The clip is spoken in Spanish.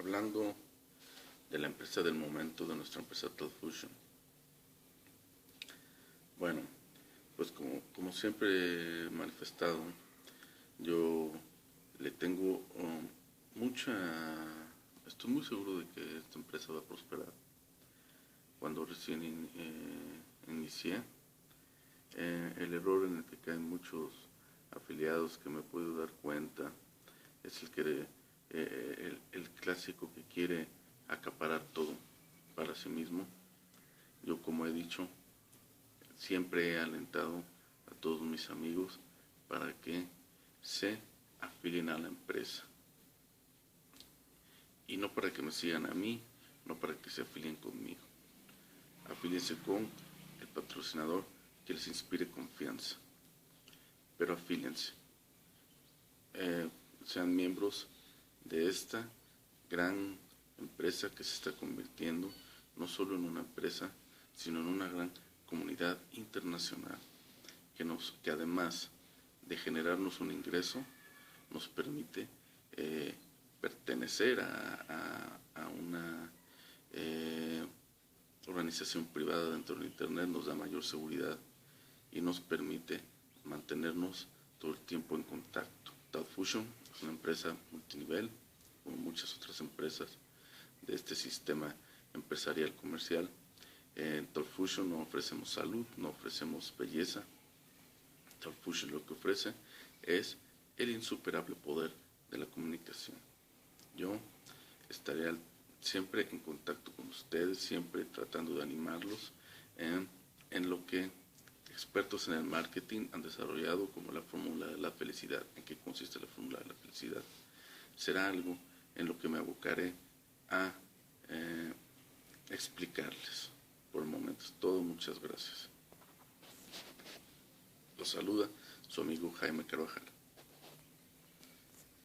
hablando de la empresa del momento, de nuestra empresa Talfusion. Bueno, pues como siempre he manifestado, yo le tengo estoy muy seguro de que esta empresa va a prosperar. Cuando recién inicié, el error en el que caen muchos afiliados que me puedo dar cuenta es el clásico que quiere acaparar todo para sí mismo. Yo, como he dicho, siempre he alentado a todos mis amigos para que se afilien a la empresa. Y no para que me sigan a mí, no para que se afilien conmigo. Afíliense con el patrocinador que les inspire confianza. Pero afíliense. Sean miembros de esta gran empresa que se está convirtiendo no solo en una empresa, sino en una gran comunidad internacional que además de generarnos un ingreso, nos permite pertenecer a una organización privada dentro del Internet, nos da mayor seguridad y nos permite mantenernos todo el tiempo en contacto. Talfusion es una empresa multinivel, como muchas otras empresas de este sistema empresarial comercial. En Talfusion no ofrecemos salud, no ofrecemos belleza. Talfusion lo que ofrece es el insuperable poder de la comunicación. Yo estaré siempre en contacto con ustedes, siempre tratando de animarlos en lo que expertos en el marketing han desarrollado como la fórmula de la felicidad. ¿En qué consiste la fórmula de la felicidad? Será algo en lo que me abocaré a explicarles. Por el momento es todo, muchas gracias. Los saluda su amigo Jaime Carvajal.